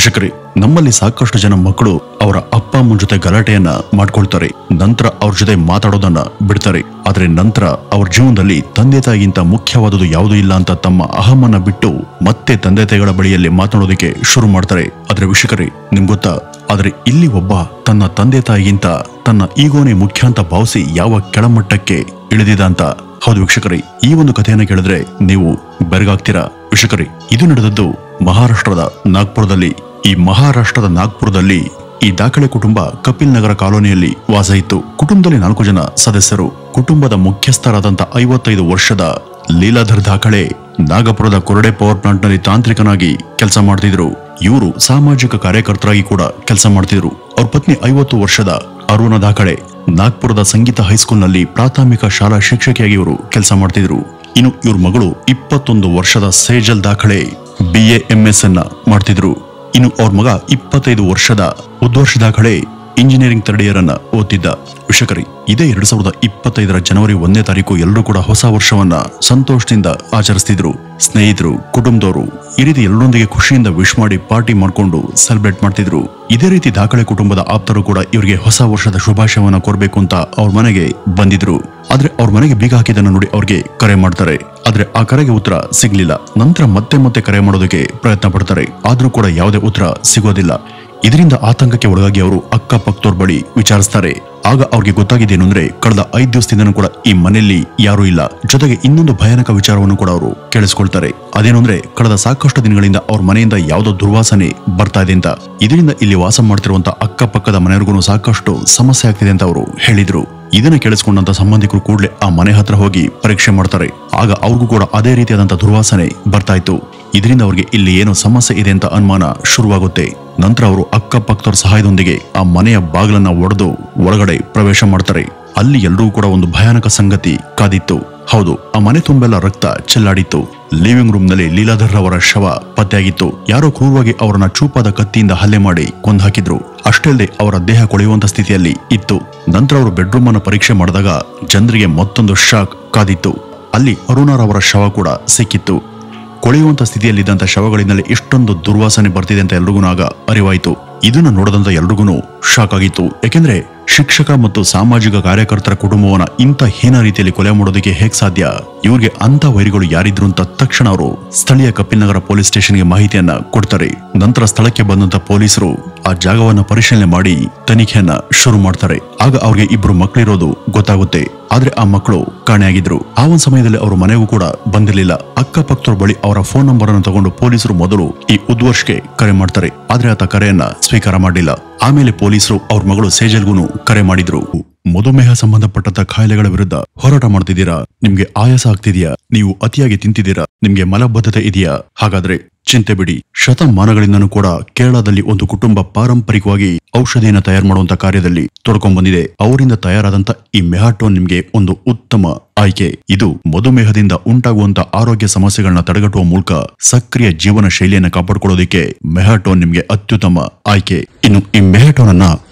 ವೀಕ್ಷಕರೇ, ನಮ್ಮಲ್ಲಿ ಸಾಕಷ್ಟು ಜನ ಮಕ್ಕಳು ಅವರ ಅಪ್ಪ ಅಮ್ಮನ ಜೊತೆ ಗಲಾಟೆಯನ್ನ ಮಾಡ್ಕೊಳ್ತಾರೆ. ನಂತರ ಅವ್ರ ಜೊತೆ ಮಾತಾಡೋದನ್ನ ಬಿಡ್ತಾರೆ. ಆದ್ರೆ ನಂತರ ಅವ್ರ ಜೀವನದಲ್ಲಿ ತಂದೆ ತಾಯಿಗಿಂತ ಮುಖ್ಯವಾದುದು ಯಾವುದೂ ಇಲ್ಲ ಅಂತ ತಮ್ಮ ಅಹಮನ್ನ ಬಿಟ್ಟು ಮತ್ತೆ ತಂದೆ ತಾಯಿಗಳ ಬಳಿಯಲ್ಲಿ ಮಾತನಾಡೋದಕ್ಕೆ ಶುರು ಮಾಡ್ತಾರೆ. ಆದ್ರೆ ವೀಕ್ಷಕರೇ, ನಿಮ್ಗೆ ಗೊತ್ತಾ, ಆದ್ರೆ ಇಲ್ಲಿ ಒಬ್ಬ ತನ್ನ ತಂದೆ ತಾಯಿಗಿಂತ ತನ್ನ ಈಗೋನೇ ಮುಖ್ಯ ಅಂತ ಭಾವಿಸಿ ಯಾವ ಕೆಳಮಟ್ಟಕ್ಕೆ ಇಳಿದಿದ ಅಂತ. ಹೌದು ವೀಕ್ಷಕರೇ, ಈ ಒಂದು ಕಥೆಯನ್ನ ಕೇಳಿದ್ರೆ ನೀವು ಬೆರಗಾಗ್ತೀರಾ. ವೀಕ್ಷಕರೇ, ಇದು ನಡೆದದ್ದು ಮಹಾರಾಷ್ಟ್ರದ ನಾಗ್ಪುರದಲ್ಲಿ. ಈ ಮಹಾರಾಷ್ಟ್ರದ ನಾಗ್ಪುರದಲ್ಲಿ ಈ ದಾಖಲೆ ಕುಟುಂಬ ಕಪಿಲ್ ನಗರ ಕಾಲೋನಿಯಲ್ಲಿ ವಾಸ ಇತ್ತು. ಕುಟುಂಬದಲ್ಲಿ 4 ಜನ ಸದಸ್ಯರು. ಕುಟುಂಬದ ಮುಖ್ಯಸ್ಥರಾದಂತ 55 ವರ್ಷದ ಲೀಲಾಧರ್ ದಾಖಲೆ ನಾಗಪುರದ ಕೊರಡೆ ಪವರ್ ಪ್ಲಾಂಟ್ ನಲ್ಲಿ ತಾಂತ್ರಿಕನಾಗಿ ಕೆಲಸ ಮಾಡ್ತಿದ್ರು. ಇವರು ಸಾಮಾಜಿಕ ಕಾರ್ಯಕರ್ತರಾಗಿ ಕೂಡ ಕೆಲಸ ಮಾಡ್ತಿದ್ರು. ಅವ್ರ ಪತ್ನಿ 50 ವರ್ಷದ ಅರುಣ ದಾಖಲೆ ನಾಗ್ಪುರದ ಸಂಗೀತ ಹೈಸ್ಕೂಲ್ ನಲ್ಲಿ ಪ್ರಾಥಮಿಕ ಶಾಲಾ ಶಿಕ್ಷಕಿಯಾಗಿ ಇವರು ಕೆಲಸ ಮಾಡ್ತಿದ್ರು. ಇನ್ನು ಇವ್ರ ಮಗಳು 21 ವರ್ಷದ ಸೇಜಲ್ ದಾಖಲೆ BA MS ಅನ್ನ ಮಾಡ್ತಿದ್ರು. ಇನ್ನು ಅವ್ರ ಮಗ 25 ವರ್ಷದ ಉದ್ವರ್ಷ ದಾಖಲೆ ಇಂಜಿನಿಯರಿಂಗ್ 3rd ಇಯರ್ ಅನ್ನ ಓದ್ತಿದ್ದ. ವೀಕ್ಷಕರೇ, ಇದೇ 2025 ಜನವರಿ 1ನೇ ತಾರೀಕು ಎಲ್ಲರೂ ಕೂಡ ಹೊಸ ವರ್ಷವನ್ನ ಸಂತೋಷದಿಂದ ಆಚರಿಸ್ತಿದ್ರು. ಸ್ನೇಹಿತರು, ಕುಟುಂಬದವರು ಈ ರೀತಿ ಎಲ್ಲರೊಂದಿಗೆ ಖುಷಿಯಿಂದ ವಿಶ್ ಮಾಡಿ ಪಾರ್ಟಿ ಮಾಡ್ಕೊಂಡು ಸೆಲೆಬ್ರೇಟ್ ಮಾಡ್ತಿದ್ರು. ಇದೇ ರೀತಿ ದಾಖಲೆ ಕುಟುಂಬದ ಆಪ್ತರು ಕೂಡ ಇವರಿಗೆ ಹೊಸ ವರ್ಷದ ಶುಭಾಶಯವನ್ನ ಕೋರ್ಬೇಕು ಅಂತ ಅವ್ರ ಮನೆಗೆ ಬಂದಿದ್ರು. ಆದ್ರೆ ಅವ್ರ ಮನೆಗೆ ಬೀಗ ಹಾಕಿದನ್ನ ನೋಡಿ ಅವ್ರಿಗೆ ಕರೆ ಮಾಡ್ತಾರೆ. ಆದ್ರೆ ಆ ಕರೆಗೆ ಉತ್ತರ ಸಿಗ್ಲಿಲ್ಲ. ನಂತರ ಮತ್ತೆ ಕರೆ ಮಾಡೋದಕ್ಕೆ ಪ್ರಯತ್ನ ಪಡ್ತಾರೆ. ಆದ್ರೂ ಕೂಡ ಯಾವುದೇ ಉತ್ತರ ಸಿಗೋದಿಲ್ಲ. ಇದರಿಂದ ಆತಂಕಕ್ಕೆ ಒಳಗಾಗಿ ಅವರು ಅಕ್ಕಪಕ್ಕದವ್ರ ಬಳಿ ವಿಚಾರಿಸ್ತಾರೆ. ಆಗ ಅವ್ರಿಗೆ ಗೊತ್ತಾಗಿದ್ದೇನು ಅಂದ್ರೆ, ಕಳೆದ 5 ದಿವಸದಿಂದನೂ ಕೂಡ ಈ ಮನೆಯಲ್ಲಿ ಯಾರೂ ಇಲ್ಲ. ಜೊತೆಗೆ ಇನ್ನೊಂದು ಭಯಾನಕ ವಿಚಾರವನ್ನು ಕೂಡ ಅವರು ಕೇಳಿಸ್ಕೊಳ್ತಾರೆ. ಅದೇನು ಅಂದ್ರೆ, ಕಳೆದ ಸಾಕಷ್ಟು ದಿನಗಳಿಂದ ಅವ್ರ ಮನೆಯಿಂದ ಯಾವುದೋ ದುರ್ವಾಸನೆ ಬರ್ತಾ ಇದೆ ಅಂತ. ಇದರಿಂದ ಇಲ್ಲಿ ವಾಸ ಮಾಡ್ತಿರುವಂತ ಅಕ್ಕಪಕ್ಕದ ಮನೆಯವರಿಗೂ ಸಾಕಷ್ಟು ಸಮಸ್ಯೆ ಆಗ್ತಿದೆ ಅಂತ ಅವರು ಹೇಳಿದ್ರು. ಇದನ್ನ ಕೇಳಿಸ್ಕೊಂಡಂತ ಸಂಬಂಧಿಕರು ಕೂಡಲೇ ಆ ಮನೆ ಹತ್ರ ಹೋಗಿ ಪರೀಕ್ಷೆ ಮಾಡ್ತಾರೆ. ಆಗ ಅವ್ರಿಗೂ ಕೂಡ ಅದೇ ರೀತಿಯಾದಂತ ದುರ್ವಾಸನೆ ಬರ್ತಾ ಇತ್ತು. ಇದರಿಂದ ಅವ್ರಿಗೆ ಇಲ್ಲಿ ಏನೋ ಸಮಸ್ಯೆ ಇದೆ ಅಂತ ಅನುಮಾನ ಶುರುವಾಗುತ್ತೆ. ನಂತರ ಅವರು ಅಕ್ಕಪಕ್ಕದವ್ರ ಸಹಾಯದೊಂದಿಗೆ ಆ ಮನೆಯ ಬಾಗಿಲನ್ನ ಒಡೆದು ಒಳಗಡೆ ಪ್ರವೇಶ ಮಾಡ್ತಾರೆ. ಅಲ್ಲಿ ಎಲ್ಲರೂ ಕೂಡ ಒಂದು ಭಯಾನಕ ಸಂಗತಿ ಕಾದಿತ್ತು. ಹೌದು, ಆ ಮನೆ ತುಂಬೆಲ್ಲ ರಕ್ತ ಚೆಲ್ಲಾಡಿತ್ತು. ಲಿವಿಂಗ್ ರೂಮ್ ನಲ್ಲಿ ಲೀಲಾಧರ್ ಅವರ ಶವ ಪತ್ತೆಯಾಗಿತ್ತು. ಯಾರೋ ಕ್ರೂರವಾಗಿ ಅವರನ್ನ ಚೂಪಾದ ಕತ್ತಿಯಿಂದ ಹಲ್ಲೆ ಮಾಡಿ ಕೊಂದು ಹಾಕಿದ್ರು. ಅಷ್ಟೇ ಅಲ್ಲದೆ ಅವರ ದೇಹ ಕೊಳೆಯುವಂತ ಸ್ಥಿತಿಯಲ್ಲಿ ಇತ್ತು. ನಂತರ ಅವರು ಬೆಡ್ರೂಮ್ ಅನ್ನು ಪರೀಕ್ಷೆ ಮಾಡಿದಾಗ ಜನರಿಗೆ ಮತ್ತೊಂದು ಶಾಕ್ ಕಾದಿತ್ತು. ಅಲ್ಲಿ ಅರುಣರವರ ಶವ ಕೂಡ ಸಿಕ್ಕಿತ್ತು. ಕೊಳೆಯುವಂತ ಸ್ಥಿತಿಯಲ್ಲಿದ್ದಂತ ಶವಗಳಿಂದಲೇ ಇಷ್ಟೊಂದು ದುರ್ವಾಸನೆ ಬರ್ತಿದೆ ಅಂತ ಎಲ್ರಿಗೂ ಆಗ ಅರಿವಾಯಿತು. ಇದನ್ನ ನೋಡದಂತ ಎಲ್ರಿಗೂ ಶಾಕ್ ಆಗಿತ್ತು. ಯಾಕೆಂದ್ರೆ ಶಿಕ್ಷಕ ಮತ್ತು ಸಾಮಾಜಿಕ ಕಾರ್ಯಕರ್ತರ ಕುಟುಂಬವನ್ನ ಇಂಥ ಹೀನ ರೀತಿಯಲ್ಲಿ ಕೊಲೆ ಮಾಡೋದಕ್ಕೆ ಹೇಗ್ ಸಾಧ್ಯ? ಇವ್ರಿಗೆ ಅಂತ ವೈರಿಗಳು ಯಾರಿದ್ರು ಅಂತ ತಕ್ಷಣ ಅವರು ಸ್ಥಳೀಯ ಕಪಿಲ್ ನಗರ ಪೊಲೀಸ್ ಸ್ಟೇಷನ್ಗೆ ಮಾಹಿತಿಯನ್ನ ಕೊಡ್ತಾರೆ. ನಂತರ ಸ್ಥಳಕ್ಕೆ ಬಂದಂತ ಪೊಲೀಸರು ಆ ಜಾಗವನ್ನ ಪರಿಶೀಲನೆ ಮಾಡಿ ತನಿಖೆಯನ್ನ ಶುರು ಮಾಡ್ತಾರೆ. ಆಗ ಅವ್ರಿಗೆ 2 ಮಕ್ಕಳಿರೋದು ಗೊತ್ತಾಗುತ್ತೆ. ಆದ್ರೆ ಆ ಮಕ್ಕಳು ಕಾಣೆಯಾಗಿದ್ರು. ಆ ಒಂದು ಸಮಯದಲ್ಲಿ ಅವರು ಮನೆಗೂ ಕೂಡ ಬಂದಿರಲಿಲ್ಲ. ಅಕ್ಕಪಕ್ಕದವ್ರ ಬಳಿ ಅವರ ಫೋನ್ ನಂಬರ್ ಅನ್ನು ತಗೊಂಡು ಪೊಲೀಸರು ಮೊದಲು ಈ ಉದ್ವರ್ಷ್ಗೆ ಕರೆ ಮಾಡ್ತಾರೆ. ಆದ್ರೆ ಆತ ಕರೆಯನ್ನ ಸ್ವೀಕಾರ ಮಾಡಲಿಲ್ಲ. ಆಮೇಲೆ ಪೊಲೀಸರು ಅವ್ರ ಮಗಳು ಸೇಜಲ್ಗೂ ಕರೆ ಮಾಡಿದ್ರು. ಮಧುಮೇಹ ಸಂಬಂಧಪಟ್ಟಂತ ಕಾಯಿಲೆಗಳ ವಿರುದ್ಧ ಹೋರಾಟ ಮಾಡ್ತಿದ್ದೀರಾ? ನಿಮ್ಗೆ ಆಯಾಸ ಆಗ್ತಿದ್ಯಾ? ನೀವು ಅತಿಯಾಗಿ ತಿಂತಿದ್ದೀರಾ? ನಿಮ್ಗೆ ಮಲಬದ್ಧತೆ ಇದೆಯಾ? ಹಾಗಾದ್ರೆ ಚಿಂತೆ ಬಿಡಿ. ಶತಮಾನಗಳಿಂದನೂ ಕೂಡ ಕೇರಳದಲ್ಲಿ ಒಂದು ಕುಟುಂಬ ಪಾರಂಪರಿಕವಾಗಿ ಔಷಧಿಯನ್ನ ತಯಾರು ಮಾಡುವಂತ ಕಾರ್ಯದಲ್ಲಿ ತೊಡ್ಕೊಂಡ್ ಬಂದಿದೆ. ಅವರಿಂದ ತಯಾರಾದಂತ ಈ ಮೆಹಾಟೋನ್ ನಿಮ್ಗೆ ಒಂದು ಉತ್ತಮ ಆಯ್ಕೆ. ಇದು ಮಧುಮೇಹದಿಂದ ಉಂಟಾಗುವಂತ ಆರೋಗ್ಯ ಸಮಸ್ಯೆಗಳನ್ನ ತಡೆಗಟ್ಟುವ ಮೂಲಕ ಸಕ್ರಿಯ ಜೀವನ ಶೈಲಿಯನ್ನು ಕಾಪಾಡಿಕೊಳ್ಳೋದಕ್ಕೆ ಮೆಹಾಟೋನ್ ನಿಮ್ಗೆ ಅತ್ಯುತ್ತಮ ಆಯ್ಕೆ. ಇನ್ನು ಈ ಮೆಹಾಟೋನ್ ಅನ್ನ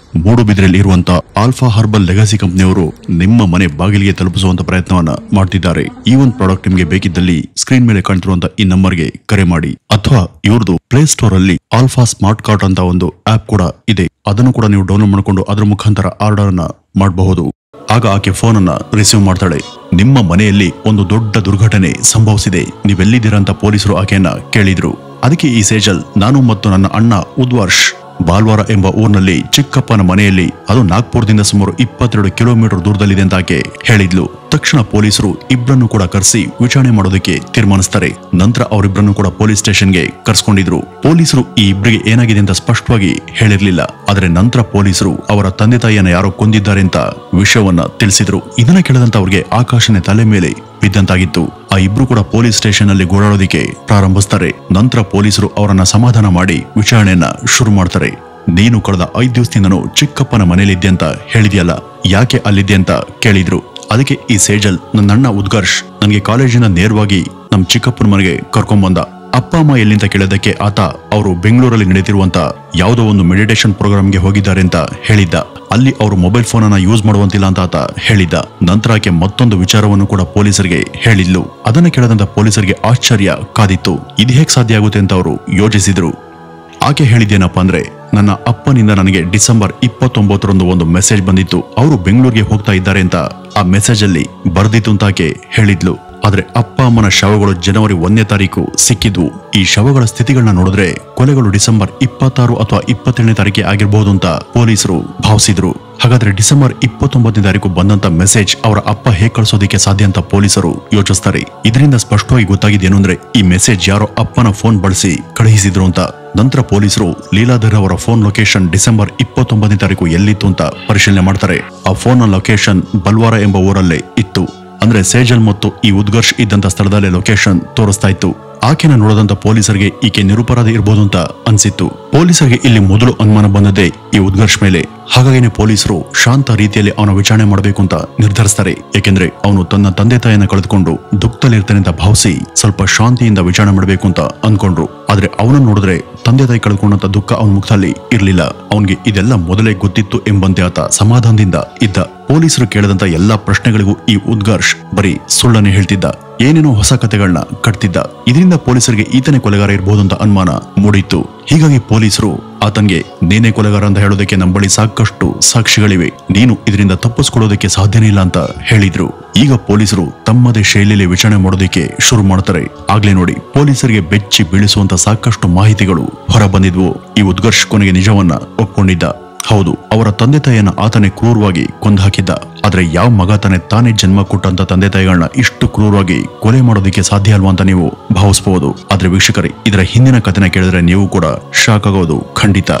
ಮೂಡುಬಿದ್ರೆಯಲ್ಲಿ ಇರುವಂತ ಆಲ್ಫಾ ಹರ್ಬಲ್ ಲೆಗಸಿ ಕಂಪನಿಯವರು ನಿಮ್ಮ ಮನೆ ಬಾಗಿಲಿಗೆ ತಲುಪಿಸುವಂತ ಪ್ರಯತ್ನವನ್ನ ಮಾಡ್ತಿದ್ದಾರೆ. ಈ ಒಂದು ಪ್ರಾಡಕ್ಟ್ ನಿಮ್ಗೆ ಬೇಕಿದ್ದಲ್ಲಿ ಸ್ಕ್ರೀನ್ ಮೇಲೆ ಕಾಣ್ತಿರುವಂತ ಈ ನಂಬರ್ಗೆ ಕರೆ ಮಾಡಿ. ಅಥವಾ ಇವ್ರದ್ದು ಪ್ಲೇ ಸ್ಟೋರ್ ಅಲ್ಲಿ ಆಲ್ಫಾ ಸ್ಮಾರ್ಟ್ ಕಾರ್ಟ್ ಅಂತ ಒಂದು ಆಪ್ ಕೂಡ ಇದೆ. ಅದನ್ನು ಕೂಡ ನೀವು ಡೌನ್ಲೋಡ್ ಮಾಡಿಕೊಂಡು ಅದರ ಮುಖಾಂತರ ಆರ್ಡರ್ ಅನ್ನ ಮಾಡಬಹುದು. ಆಗ ಆಕೆ ಫೋನ್ ಅನ್ನ ರಿಸೀವ್ ಮಾಡ್ತಾಳೆ. ನಿಮ್ಮ ಮನೆಯಲ್ಲಿ ಒಂದು ದೊಡ್ಡ ದುರ್ಘಟನೆ ಸಂಭವಿಸಿದೆ, ನೀವೆಲ್ಲಿದ್ದೀರಾ ಅಂತ ಪೊಲೀಸರು ಆಕೆಯನ್ನ ಕೇಳಿದ್ರು. ಅದಕ್ಕೆ ಈ ಸೇಜಲ್, ನಾನು ಮತ್ತು ನನ್ನ ಅಣ್ಣ ಉದ್ವರ್ಷ್ ಬಾಲ್ವಾರ ಎಂಬ ಊರಿನಲ್ಲಿ ಚಿಕ್ಕಪ್ಪನ ಮನೆಯಲ್ಲಿ, ಅದು ನಾಗ್ಪುರದಿಂದ ಸುಮಾರು 22 ಕಿಲೋಮೀಟರ್ ದೂರದಲ್ಲಿದೆ ಅಂತ ಆಕೆ ಹೇಳಿದ್ಲು. ತಕ್ಷಣ ಪೊಲೀಸರು ಇಬ್ಬರನ್ನು ಕೂಡ ಕರೆಸಿ ವಿಚಾರಣೆ ಮಾಡೋದಕ್ಕೆ ತೀರ್ಮಾನಿಸ್ತಾರೆ. ನಂತರ ಅವರಿಬ್ಬರನ್ನು ಕೂಡ ಪೊಲೀಸ್ ಸ್ಟೇಷನ್ಗೆ ಕರ್ಸ್ಕೊಂಡಿದ್ರು. ಪೊಲೀಸರು ಈ ಇಬ್ಬರಿಗೆ ಏನಾಗಿದೆ ಅಂತ ಸ್ಪಷ್ಟವಾಗಿ ಹೇಳಿರ್ಲಿಲ್ಲ. ಆದ್ರೆ ನಂತರ ಪೊಲೀಸರು ಅವರ ತಂದೆ ತಾಯಿಯನ್ನ ಯಾರೋ ಕೊಂದಿದ್ದಾರೆ ಅಂತ ವಿಷಯವನ್ನ ತಿಳಿಸಿದ್ರು. ಇದನ್ನ ಕೇಳದಂತ ಅವ್ರಿಗೆ ಆಕಾಶನೇ ತಲೆ ಮೇಲೆ ಬಿದ್ದಂತಾಗಿತ್ತು. ಆ ಇಬ್ರು ಕೂಡ ಪೊಲೀಸ್ ಸ್ಟೇಷನ್ ಅಲ್ಲಿ ಗೋಳಾಡೋದಿಕ್ಕೆ ಪ್ರಾರಂಭಿಸ್ತಾರೆ. ನಂತರ ಪೊಲೀಸರು ಅವರನ್ನ ಸಮಾಧಾನ ಮಾಡಿ ವಿಚಾರಣೆಯನ್ನ ಶುರು ಮಾಡ್ತಾರೆ. ನೀನು ಕಳೆದ 5 ದಿವಸದಿಂದನೂ ಚಿಕ್ಕಪ್ಪನ ಮನೇಲಿದ್ದೆ ಅಂತ ಹೇಳಿದ್ಯಲ್ಲ, ಯಾಕೆ ಅಲ್ಲಿದ್ದೆ ಅಂತ ಕೇಳಿದ್ರು. ಅದಕ್ಕೆ ಈ ಸೇಜಲ್, ನನ್ನ ಅಣ್ಣ ಉದ್ಗರ್ಷ್ ನನಗೆ ಕಾಲೇಜಿನ ನೇರವಾಗಿ ನಮ್ ಚಿಕ್ಕಪ್ಪನ ಮನೆಗೆ ಕರ್ಕೊಂಡ್ಬಂದ. ಅಪ್ಪ ಅಮ್ಮ ಎಲ್ಲಿಂದ ಕೇಳೋದಕ್ಕೆ ಆತ ಅವರು ಬೆಂಗಳೂರಲ್ಲಿ ನಡೆಯುತ್ತಿರುವಂತ ಯಾವುದೋ ಒಂದು ಮೆಡಿಟೇಷನ್ ಪ್ರೋಗ್ರಾಮ್ಗೆ ಹೋಗಿದ್ದಾರೆ ಅಂತ ಹೇಳಿದ್ದ. ಅಲ್ಲಿ ಅವರು ಮೊಬೈಲ್ ಫೋನ್ ಅನ್ನ ಯೂಸ್ ಮಾಡುವಂತಿಲ್ಲ ಅಂತ ಆತ ಹೇಳಿದ್ದ. ನಂತರ ಆಕೆ ಮತ್ತೊಂದು ವಿಚಾರವನ್ನು ಕೂಡ ಪೊಲೀಸರಿಗೆ ಹೇಳಿದ್ಲು. ಅದನ್ನ ಕೇಳದಂತ ಪೊಲೀಸರಿಗೆ ಆಶ್ಚರ್ಯ ಕಾದಿತ್ತು. ಇದು ಹೇಗೆ ಸಾಧ್ಯ ಆಗುತ್ತೆ ಅಂತ ಅವರು ಯೋಚಿಸಿದ್ರು. ಆಕೆ ಹೇಳಿದ್ದೇನಪ್ಪ ಅಂದ್ರೆ, ನನ್ನ ಅಪ್ಪನಿಂದ ನನಗೆ ಡಿಸೆಂಬರ್ 29ರಂದು ಒಂದು ಮೆಸೇಜ್ ಬಂದಿತ್ತು. ಅವರು ಬೆಂಗಳೂರಿಗೆ ಹೋಗ್ತಾ ಇದ್ದಾರೆ ಅಂತ ಆ ಮೆಸೇಜ್ ಅಲ್ಲಿ ಬರ್ದಿತ್ತು ಅಂತ ಆಕೆ ಹೇಳಿದ್ಲು. ಆದ್ರೆ ಅಪ್ಪ ಅಮ್ಮನ ಶವಗಳು ಜನವರಿ 1ನೇ ತಾರೀಕು ಸಿಕ್ಕಿದ್ವು. ಈ ಶವಗಳ ಸ್ಥಿತಿಗಳನ್ನ ನೋಡಿದ್ರೆ ಕೊಲೆಗಳು ಡಿಸೆಂಬರ್ 26 ಅಥವಾ 27ನೇ ತಾರೀಕೆ ಆಗಿರಬಹುದು ಅಂತ ಪೊಲೀಸರು ಭಾವಿಸಿದ್ರು. ಹಾಗಾದ್ರೆ ಡಿಸೆಂಬರ್ 29ನೇ ತಾರೀಕು ಬಂದಂತ ಮೆಸೇಜ್ ಅವರ ಅಪ್ಪ ಹೇಗೆ ಕಳಿಸೋದಕ್ಕೆ ಸಾಧ್ಯ ಅಂತ ಪೊಲೀಸರು ಯೋಚಿಸ್ತಾರೆ. ಇದರಿಂದ ಸ್ಪಷ್ಟವಾಗಿ ಗೊತ್ತಾಗಿದ್ದೇನು ಅಂದ್ರೆ, ಈ ಮೆಸೇಜ್ ಯಾರೋ ಅಪ್ಪನ ಫೋನ್ ಬಳಸಿ ಕಳುಹಿಸಿದ್ರು ಅಂತ. ನಂತರ ಪೊಲೀಸರು ಲೀಲಾಧರ್ ಅವರ ಫೋನ್ ಲೊಕೇಶನ್ ಡಿಸೆಂಬರ್ 29ನೇ ತಾರೀಕು ಎಲ್ಲಿತ್ತು ಅಂತ ಪರಿಶೀಲನೆ ಮಾಡ್ತಾರೆ. ಆ ಫೋನ್ ನ ಲೊಕೇಶನ್ ಬಲ್ವಾರ ಎಂಬ ಊರಲ್ಲೇ ಇತ್ತು. ಅಂದ್ರೆ ಸೇಜಲ್ ಮತ್ತು ಈ ಉದ್ಘರ್ಷ್ ಇದ್ದಂತ ಸ್ಥಳದಲ್ಲೇ ಲೊಕೇಶನ್ ತೋರಿಸ್ತಾ ಇತ್ತು. ಆಕೆನ ನೋಡದಂತ ಪೊಲೀಸರಿಗೆ ಈಕೆ ನಿರಪರಾಧಿ ಇರಬಹುದು ಅಂತ ಅನ್ಸಿತ್ತು. ಪೊಲೀಸರಿಗೆ ಇಲ್ಲಿ ಮೊದಲು ಅನುಮಾನ ಬಂದದ್ದೇ ಈ ಉದ್ಘರ್ಷ್ ಮೇಲೆ. ಹಾಗಾಗಿನೇ ಪೊಲೀಸರು ಶಾಂತ ರೀತಿಯಲ್ಲಿ ಅವನ ವಿಚಾರಣೆ ಮಾಡಬೇಕು ಅಂತ ನಿರ್ಧರಿಸ್ತಾರೆ. ಯಾಕೆಂದ್ರೆ ಅವನು ತನ್ನ ತಂದೆ ತಾಯಿಯನ್ನ ಕಳೆದುಕೊಂಡು ದುಃಖದಲ್ಲಿರ್ತಾನೆ ಅಂತ ಭಾವಿಸಿ ಸ್ವಲ್ಪ ಶಾಂತಿಯಿಂದ ವಿಚಾರಣೆ ಮಾಡಬೇಕು ಅಂತ ಅನ್ಕೊಂಡ್ರು. ಆದ್ರೆ ಅವನನ್ನು ನೋಡಿದ್ರೆ ತಂದೆ ತಾಯಿ ಕಳೆದುಕೊಂಡಂತ ದುಃಖ ಅವನ ಮುಖದಲ್ಲಿ ಇರ್ಲಿಲ್ಲ. ಅವನಿಗೆ ಇದೆಲ್ಲ ಮೊದಲೇ ಗೊತ್ತಿತ್ತು ಎಂಬಂತೆ ಆತ ಸಮಾಧಾನದಿಂದ ಇದ್ದ. ಪೊಲೀಸರು ಕೇಳಿದಂತ ಎಲ್ಲಾ ಪ್ರಶ್ನೆಗಳಿಗೂ ಈ ಉದ್ಘರ್ಷ್ ಬರೀ ಸುಳ್ಳನ್ನೇ ಹೇಳ್ತಿದ್ದ. ಏನೇನೋ ಹೊಸ ಕಥೆಗಳನ್ನ ಕಟ್ತಿದ್ದ. ಇದರಿಂದ ಪೊಲೀಸರಿಗೆ ಈತನೇ ಕೊಲೆಗಾರ ಇರಬಹುದು ಅಂತ ಅನುಮಾನ ಮೂಡಿತ್ತು. ಹೀಗಾಗಿ ಪೊಲೀಸರು ಆತನ್ಗೆ ನೀನೇ ಕೊಲೆಗಾರ ಅಂತ ಹೇಳೋದಕ್ಕೆ ನಮ್ಮ ಬಳಿ ಸಾಕಷ್ಟು ಸಾಕ್ಷಿಗಳಿವೆ, ನೀನು ಇದರಿಂದ ತಪ್ಪಿಸ್ಕೊಳ್ಳೋದಕ್ಕೆ ಸಾಧ್ಯನೇ ಇಲ್ಲ ಅಂತ ಹೇಳಿದ್ರು. ಈಗ ಪೊಲೀಸರು ತಮ್ಮದೇ ಶೈಲಿಯಲ್ಲಿ ವಿಚಾರಣೆ ಮಾಡೋದಕ್ಕೆ ಶುರು ಮಾಡ್ತಾರೆ. ಆಗ್ಲೇ ನೋಡಿ ಪೊಲೀಸರಿಗೆ ಬೆಚ್ಚಿ ಬೀಳಿಸುವಂತ ಸಾಕಷ್ಟು ಮಾಹಿತಿಗಳು ಹೊರ ಬಂದಿದ್ವು. ಈ ಉದ್ಘರ್ಷ್ ಕೊನೆಗೆ ನಿಜವನ್ನ ಒಪ್ಕೊಂಡಿದ್ದ. ಹೌದು, ಅವರ ತಂದೆ ತಾಯಿಯನ್ನ ಆತನೇ ಕ್ರೂರವಾಗಿ ಕೊಂದು ಹಾಕಿದ್ದ. ಆದ್ರೆ ಯಾವ ಮಗ ತಾನೇ ಜನ್ಮ ಕೊಟ್ಟಂತ ತಂದೆ ತಾಯಿಗಳನ್ನ ಇಷ್ಟು ಕ್ರೂರವಾಗಿ ಕೊಲೆ ಮಾಡೋದಕ್ಕೆ ಸಾಧ್ಯ ಅಲ್ವಾ ಅಂತ ನೀವು ಭಾವಿಸಬಹುದು. ಆದ್ರೆ ವೀಕ್ಷಕರೇ, ಇದರ ಹಿಂದಿನ ಕಥೆನ ಕೇಳಿದ್ರೆ ನೀವು ಕೂಡ ಶಾಕ್ ಆಗೋದು ಖಂಡಿತ.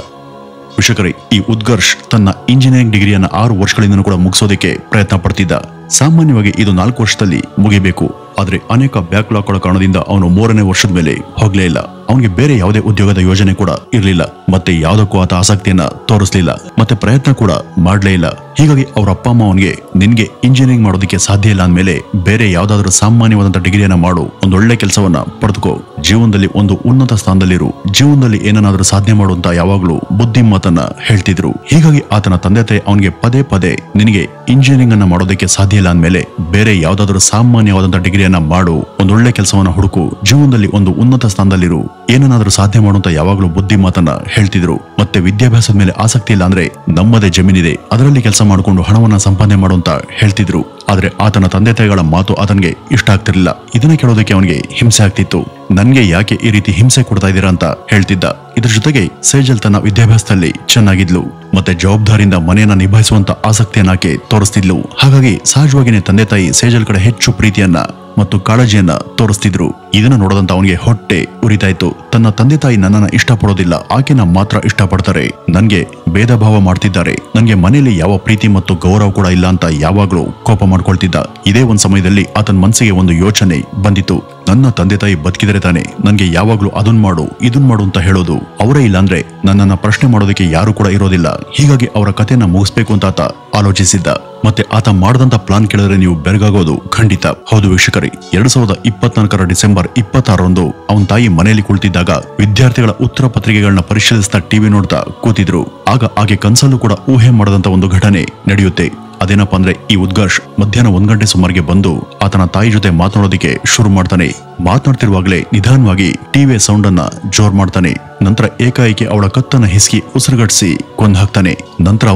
ವೀಕ್ಷಕರೇ, ಈ ಉದ್ಘರ್ಷ್ ತನ್ನ ಇಂಜಿನಿಯರಿಂಗ್ ಡಿಗ್ರಿಯನ್ನ 6 ವರ್ಷಗಳಿಂದ ಕೂಡ ಮುಗಿಸೋದಕ್ಕೆ ಪ್ರಯತ್ನ ಪಡ್ತಿದ್ದ. ಸಾಮಾನ್ಯವಾಗಿ ಇದು 4 ವರ್ಷದಲ್ಲಿ ಮುಗಿಬೇಕು. ಆದ್ರೆ ಅನೇಕ ಬ್ಯಾಕ್ಲಾಗ್ಗಳ ಕಾರಣದಿಂದ ಅವನು 3ನೇ ವರ್ಷದ ಮೇಲೆ ಹೋಗ್ಲೇ ಇಲ್ಲ. ಅವನಿಗೆ ಬೇರೆ ಯಾವುದೇ ಉದ್ಯೋಗದ ಯೋಜನೆ ಕೂಡ ಇರಲಿಲ್ಲ. ಮತ್ತೆ ಯಾವುದಕ್ಕೂ ಆತ ಆಸಕ್ತಿಯನ್ನ ತೋರಿಸಲಿಲ್ಲ. ಮತ್ತೆ ಪ್ರಯತ್ನ ಕೂಡ ಮಾಡ್ಲೇ ಇಲ್ಲ. ಹೀಗಾಗಿ ಅವ್ರ ಅಪ್ಪ ಅಮ್ಮ ಅವನಿಗೆ, ನಿನ್ಗೆ ಇಂಜಿನಿಯರಿಂಗ್ ಮಾಡೋದಕ್ಕೆ ಸಾಧ್ಯ ಇಲ್ಲ ಅಂದ್ಮೇಲೆ ಬೇರೆ ಯಾವ್ದಾದ್ರು ಸಾಮಾನ್ಯವಾದಂತ ಡಿಗ್ರಿಯನ್ನ ಮಾಡು, ಒಂದೊಳ್ಳೆ ಕೆಲಸವನ್ನ ಪಡೆದುಕೋ, ಜೀವನದಲ್ಲಿ ಒಂದು ಉನ್ನತ ಸ್ಥಾನದಲ್ಲಿರು, ಜೀವನದಲ್ಲಿ ಏನನ್ನಾದ್ರೂ ಸಾಧನೆ ಮಾಡು ಅಂತ ಯಾವಾಗ್ಲೂ ಬುದ್ಧಿ ಮಾತನ್ನ ಹೇಳ್ತಿದ್ರು. ಹೀಗಾಗಿ ಆತನ ತಂದೆ ತಾಯಿ ಅವನಿಗೆ ಪದೇ ಪದೇ, ನಿನಗೆ ಇಂಜಿನಿಯರಿಂಗ್ ಅನ್ನ ಮಾಡೋದಕ್ಕೆ ಸಾಧ್ಯ ಇಲ್ಲ ಅಂದ್ಮೇಲೆ ಬೇರೆ ಯಾವ್ದಾದ್ರು ಸಾಮಾನ್ಯವಾದಂತ ಡಿಗ್ರಿಯನ್ನ ಮಾಡು, ಒಂದೊಳ್ಳೆ ಕೆಲಸವನ್ನ ಹುಡುಕು, ಜೀವನದಲ್ಲಿ ಒಂದು ಉನ್ನತ ಸ್ಥಾನದಲ್ಲಿರು, ಏನನ್ನಾದ್ರೂ ಸಾಧನೆ ಮಾಡುವಂತ ಯಾವಾಗ್ಲೂ ಬುದ್ಧಿ ಮಾತನ್ನ ಹೇಳ್ತಿದ್ರು. ಮತ್ತೆ ವಿದ್ಯಾಭ್ಯಾಸದ ಮೇಲೆ ಆಸಕ್ತಿ ಇಲ್ಲ ಅಂದ್ರೆ ನಮ್ಮದೇ ಜಮೀನಿದೆ, ಅದರಲ್ಲಿ ಕೆಲಸ ಮಾಡಿಕೊಂಡು ಹಣವನ್ನ ಸಂಪಾದನೆ ಮಾಡುವಂತ ಹೇಳ್ತಿದ್ರು. ಆದ್ರೆ ಆತನ ತಂದೆ ತಾಯಿಗಳ ಮಾತು ಆತನಿಗೆ ಇಷ್ಟ ಆಗ್ತಿರ್ಲಿಲ್ಲ. ಇದನ್ನ ಕೇಳೋದಕ್ಕೆ ಅವನಿಗೆ ಹಿಂಸೆ ಆಗ್ತಿತ್ತು. ನನ್ಗೆ ಯಾಕೆ ಈ ರೀತಿ ಹಿಂಸೆ ಕೊಡ್ತಾ ಇದ್ದೀರಾ ಅಂತ ಹೇಳ್ತಿದ್ದ. ಇದ್ರ ಜೊತೆಗೆ ಸೇಜಲ್ ತನ್ನ ವಿದ್ಯಾಭ್ಯಾಸದಲ್ಲಿ ಚೆನ್ನಾಗಿದ್ಲು. ಮತ್ತೆ ಜವಾಬ್ದಾರಿಯಿಂದ ಮನೆಯನ್ನ ನಿಭಾಯಿಸುವಂತ ಆಸಕ್ತಿಯನ್ನ ಆಕೆ ತೋರಿಸ್ತಿದ್ಲು. ಹಾಗಾಗಿ ಸಹಜವಾಗಿನೇ ತಂದೆ ತಾಯಿ ಸೇಜಲ್ ಕಡೆ ಹೆಚ್ಚು ಪ್ರೀತಿಯನ್ನ ಮತ್ತು ಕಾಳಜಿಯನ್ನ ತೋರಿಸ್ತಿದ್ರು. ಇದನ್ನ ನೋಡದಂತ ಅವನಿಗೆ ಹೊಟ್ಟೆ ಉರಿತಾ ಇತ್ತು. ತನ್ನ ತಂದೆ ತಾಯಿ ನನ್ನನ್ನ ಇಷ್ಟಪಡೋದಿಲ್ಲ, ಆಕೆನ ಮಾತ್ರ ಇಷ್ಟಪಡ್ತಾರೆ, ನನ್ಗೆ ಭೇದ ಭಾವ ಮಾಡ್ತಿದ್ದಾರೆ, ನನ್ಗೆ ಮನೆಯಲ್ಲಿ ಯಾವ ಪ್ರೀತಿ ಮತ್ತು ಗೌರವ ಕೂಡ ಇಲ್ಲ ಅಂತ ಯಾವಾಗ್ಲೂ ಕೋಪ ಮಾಡ್ಕೊಳ್ತಿದ್ದ. ಇದೇ ಒಂದ್ ಸಮಯದಲ್ಲಿ ಆತನ ಮನಸ್ಸಿಗೆ ಒಂದು ಯೋಚನೆ ಬಂದಿತ್ತು. ನನ್ನ ತಂದೆ ತಾಯಿ ಬದುಕಿದರೆ ತಾನೆ ನನ್ಗೆ ಯಾವಾಗ್ಲೂ ಅದನ್ ಮಾಡು ಇದನ್ ಮಾಡು ಅಂತ ಹೇಳೋದು. ಅವರೇ ಇಲ್ಲ ಅಂದ್ರೆ ನನ್ನನ್ನ ಪ್ರಶ್ನೆ ಮಾಡೋದಕ್ಕೆ ಯಾರು ಕೂಡ ಇರೋದಿಲ್ಲ. ಹೀಗಾಗಿ ಅವರ ಕಥೆನ ಮುಗಿಸ್ಬೇಕು ಅಂತ ಆತ ಆಲೋಚಿಸಿದ್ದ. ಮತ್ತೆ ಆತ ಮಾಡದಂತ ಪ್ಲಾನ್ ಕೇಳಿದ್ರೆ ನೀವು ಬೆರಗಾಗೋದು ಖಂಡಿತ. ಹೌದು ವೀಕ್ಷಕರೇ, 2024 ಡಿಸೆಂಬರ್ 26ರಂದು ಅವನ ತಾಯಿ ಮನೆಯಲ್ಲಿ ಕುಳಿತಿದ್ದಾಗ ವಿದ್ಯಾರ್ಥಿಗಳ ಉತ್ತರ ಪತ್ರಿಕೆಗಳನ್ನ ಪರಿಶೀಲಿಸ್ತಾ ಟಿವಿ ನೋಡ್ತಾ ಕೂತಿದ್ರು. ಆಗ ಆಕೆ ಕನ್ಸಲ್ಲೂ ಕೂಡ ಊಹೆ ಮಾಡದಂತ ಒಂದು ಘಟನೆ ನಡೆಯುತ್ತೆ. ಅದೇನಪ್ಪ ಅಂದ್ರೆ, ಈ ಉದ್ಘರ್ಷ್ ಮಧ್ಯಾಹ್ನ 1 ಗಂಟೆ ಸುಮಾರಿಗೆ ಬಂದು ಆತನ ತಾಯಿ ಜೊತೆ ಮಾತನಾಡೋದಕ್ಕೆ ಶುರು ಮಾಡ್ತಾನೆ. ಮಾತನಾಡ್ತಿರುವಾಗಲೇ ನಿಧಾನವಾಗಿ ಟಿವಿಯ ಸೌಂಡ್ ಅನ್ನ ಜೋರ್ ಮಾಡ್ತಾನೆ. ನಂತರ ಏಕಾಏಕಿ ಅವಳ ಕತ್ತನ್ನ ಹಿಸ್ಕಿ ಉಸಿರುಗಟ್ಟಿಸಿ ಕೊಂದು ಹಾಕ್ತಾನೆ. ನಂತರ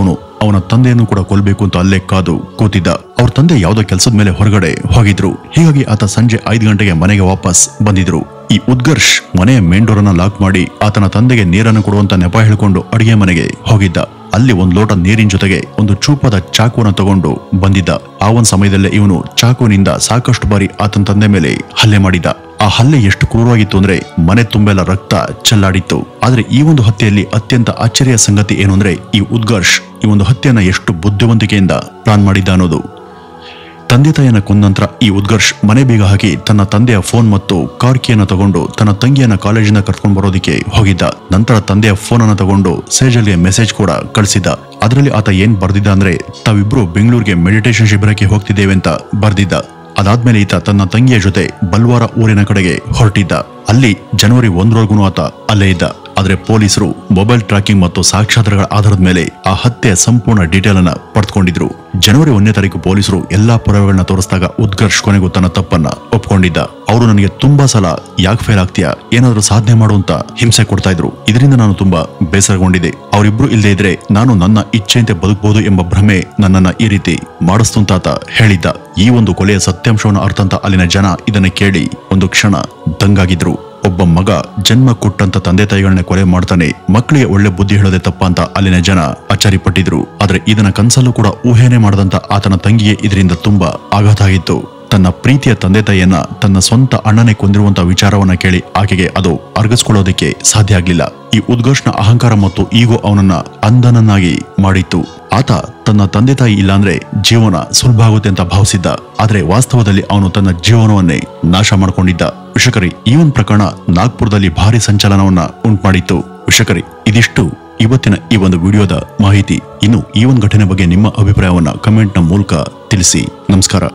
ಅವನ ತಂದೆಯನ್ನು ಕೂಡ ಕೊಲ್ಬೇಕು ಅಂತ ಅಲ್ಲೇ ಕಾದು ಕೂತಿದ್ದ. ಅವ್ರ ತಂದೆ ಯಾವುದೋ ಕೆಲಸದ ಮೇಲೆ ಹೊರಗಡೆ ಹೋಗಿದ್ರು. ಹೀಗಾಗಿ ಆತ ಸಂಜೆ 5 ಗಂಟೆಗೆ ಮನೆಗೆ ವಾಪಸ್ ಬಂದಿದ್ರು. ಈ ಉದ್ಘರ್ಷ್ ಮನೆಯ ಮೇನ್ ಡೋರ್ ಅನ್ನ ಲಾಕ್ ಮಾಡಿ ಆತನ ತಂದೆಗೆ ನೀರನ್ನು ಕೊಡುವಂತ ನೆಪ ಹೇಳ್ಕೊಂಡು ಅಡಿಗೆ ಮನೆಗೆ ಹೋಗಿದ್ದ. ಅಲ್ಲಿ 1 ಲೋಟ ನೀರಿನ ಜೊತೆಗೆ ಒಂದು ಚೂಪಾದ ಚಾಕುವನ್ನ ತಗೊಂಡು ಬಂದಿದ್ದ. ಆ ಒಂದ್ ಸಮಯದಲ್ಲೇ ಇವನು ಚಾಕುವಿನಿಂದ ಸಾಕಷ್ಟು ಬಾರಿ ಆತನ ತಂದೆ ಮೇಲೆ ಹಲ್ಲೆ ಮಾಡಿದ್ದ. ಆ ಹಲ್ಲೆ ಎಷ್ಟು ಕ್ರೂರವಾಗಿತ್ತು ಅಂದ್ರೆ ಮನೆ ತುಂಬೆಲ್ಲ ರಕ್ತ ಚೆಲ್ಲಾಡಿತ್ತು. ಆದ್ರೆ ಈ ಒಂದು ಹತ್ಯೆಯಲ್ಲಿ ಅತ್ಯಂತ ಆಶ್ಚರ್ಯ ಸಂಗತಿ ಏನು ಅಂದ್ರೆ, ಈ ಉದ್ಘರ್ಷ್ ಈ ಒಂದು ಹತ್ಯೆಯನ್ನ ಎಷ್ಟು ಬುದ್ಧಿವಂತಿಕೆಯಿಂದ ಪ್ಲಾನ್ ಮಾಡಿದ್ದ ಅನ್ನೋದು. ತಂದೆ ತಾಯಿಯನ್ನ ಕೊಂದ ನಂತರ ಈ ಉದ್ಘರ್ಷ್ ಮನೆ ಬೀಗ ಹಾಕಿ ತನ್ನ ತಂದೆಯ ಫೋನ್ ಮತ್ತು ಕಾರ್ ಕೀಯನ್ನ ತಗೊಂಡು ತನ್ನ ತಂಗಿಯನ್ನ ಕಾಲೇಜಿಂದ ಕರ್ಕೊಂಡು ಬರೋದಕ್ಕೆ ಹೋಗಿದ್ದ. ನಂತರ ತಂದೆಯ ಫೋನ್ ಅನ್ನ ತಗೊಂಡು ಸೇಜಲ್ಗೆ ಮೆಸೇಜ್ ಕೂಡ ಕಳಿಸಿದ್ದ. ಅದರಲ್ಲಿ ಆತ ಏನ್ ಬರ್ದಿದ್ದ ಅಂದ್ರೆ, ತಾವಿಬ್ರು ಬೆಂಗಳೂರಿಗೆ ಮೆಡಿಟೇಷನ್ ಶಿಬಿರಕ್ಕೆ ಹೋಗ್ತಿದ್ದೇವೆ ಅಂತ ಬರ್ದಿದ್ದ. ಅದಾದ್ಮೇಲೆ ಈತ ತನ್ನ ತಂಗಿಯ ಜೊತೆ ಬಲ್ವಾರ ಊರಿನ ಕಡೆಗೆ ಹೊರಟಿದ್ದ. ಅಲ್ಲಿ ಜನವರಿ 1ರವರೆಗೂ ಆತ ಅಲ್ಲೇ ಇದ್ದ. ಆದ್ರೆ ಪೊಲೀಸರು ಮೊಬೈಲ್ ಟ್ರ್ಯಾಕಿಂಗ್ ಮತ್ತು ಸಾಕ್ಷ್ಯಾಧಾರಗಳ ಆಧಾರದ ಮೇಲೆ ಆ ಹತ್ಯೆಯ ಸಂಪೂರ್ಣ ಡೀಟೇಲ್ ಅನ್ನ ಪಡೆದುಕೊಂಡಿದ್ರು. ಜನವರಿ 1ನೇ ತಾರೀಕು ಪೊಲೀಸರು ಎಲ್ಲಾ ಪುರಾವೆಗಳನ್ನ ತೋರಿಸಿದಾಗ ಉತ್ಕರ್ಷ್ ಕೊನೆಗೂ ತನ್ನ ತಪ್ಪನ್ನ ಒಪ್ಕೊಂಡಿದ್ದ. ಅವರು ನನಗೆ ತುಂಬಾ ಸಲ ಯಾಕೆ ಫೇಲ್ ಆಗ್ತೀಯಾ, ಏನಾದ್ರೂ ಸಾಧನೆ ಮಾಡುವಂತ ಹಿಂಸೆ ಕೊಡ್ತಾ ಇದ್ರು. ಇದರಿಂದ ನಾನು ತುಂಬಾ ಬೇಸರಗೊಂಡಿದ್ದೆ. ಅವರಿಬ್ರು ಇಲ್ಲದೆ ಇದ್ರೆ ನಾನು ನನ್ನ ಇಚ್ಛೆಯಂತೆ ಬದುಕಬಹುದು ಎಂಬ ಭ್ರಮೆ ನನ್ನನ್ನ ಈ ರೀತಿ ಮಾಡಿಸ್ತು ಅಂತ ಆತ ಹೇಳಿದ್ದ. ಈ ಒಂದು ಕೊಲೆಯ ಸತ್ಯಾಂಶವನ್ನು ಅರ್ಥಂತ ಅಲ್ಲಿನ ಜನ ಇದನ್ನ ಕೇಳಿ ಒಂದು ಕ್ಷಣ ದಂಗಾಗಿದ್ರು. ಒಬ್ಬ ಮಗ ಜನ್ಮ ಕೊಟ್ಟಂತ ತಂದೆ ತಾಯಿಗಳನ್ನ ಕೊಲೆ ಮಾಡ್ತಾನೆ, ಮಕ್ಕಳಿಗೆ ಒಳ್ಳೆ ಬುದ್ಧಿ ಹೇಳೋದೇ ತಪ್ಪ ಅಂತ ಅಲ್ಲಿನ ಜನ ಅಚ್ಚರಿಪಟ್ಟಿದ್ರು. ಆದ್ರೆ ಇದನ್ನ ಕನ್ಸಲ್ಲೂ ಕೂಡ ಊಹೆನೆ ಮಾಡದಂತ ಆತನ ತಂಗಿಗೆ ಇದರಿಂದ ತುಂಬಾ ಆಘಾತ ಆಗಿತ್ತು. ತನ್ನ ಪ್ರೀತಿಯ ತಂದೆ ತಾಯಿಯನ್ನ ತನ್ನ ಸ್ವಂತ ಅಣ್ಣನೇ ಕೊಂದಿರುವಂತ ವಿಚಾರವನ್ನ ಕೇಳಿ ಆಕೆಗೆ ಅದು ಅರ್ಗಿಸ್ಕೊಳ್ಳೋದಕ್ಕೆ ಸಾಧ್ಯ ಆಗ್ಲಿಲ್ಲ. ಈ ಉತ್ಕರ್ಷ್ನ ಅಹಂಕಾರ ಮತ್ತು ಈಗೋ ಅವನನ್ನ ಅಂಧನನ್ನಾಗಿ ಮಾಡಿತ್ತು. ಆತ ತನ್ನ ತಂದೆ ತಾಯಿ ಇಲ್ಲಾಂದ್ರೆ ಜೀವನ ಸುಲಭ ಆಗುತ್ತೆ ಅಂತ ಭಾವಿಸಿದ್ದ. ಆದ್ರೆ ವಾಸ್ತವದಲ್ಲಿ ಅವನು ತನ್ನ ಜೀವನವನ್ನೇ ನಾಶ ಮಾಡ್ಕೊಂಡಿದ್ದ. ವೀಕ್ಷಕರೇ, ಈ ಒಂದು ಪ್ರಕರಣ ನಾಗ್ಪುರದಲ್ಲಿ ಭಾರಿ ಸಂಚಲನವನ್ನ ಉಂಟುಮಾಡಿತ್ತು. ವೀಕ್ಷಕರೇ, ಇದಿಷ್ಟು ಇವತ್ತಿನ ಈ ಒಂದು ವಿಡಿಯೋದ ಮಾಹಿತಿ. ಇನ್ನು ಈ ಒಂದು ಘಟನೆ ಬಗ್ಗೆ ನಿಮ್ಮ ಅಭಿಪ್ರಾಯವನ್ನ ಕಮೆಂಟ್ ನ ಮೂಲಕ ತಿಳಿಸಿ. ನಮಸ್ಕಾರ.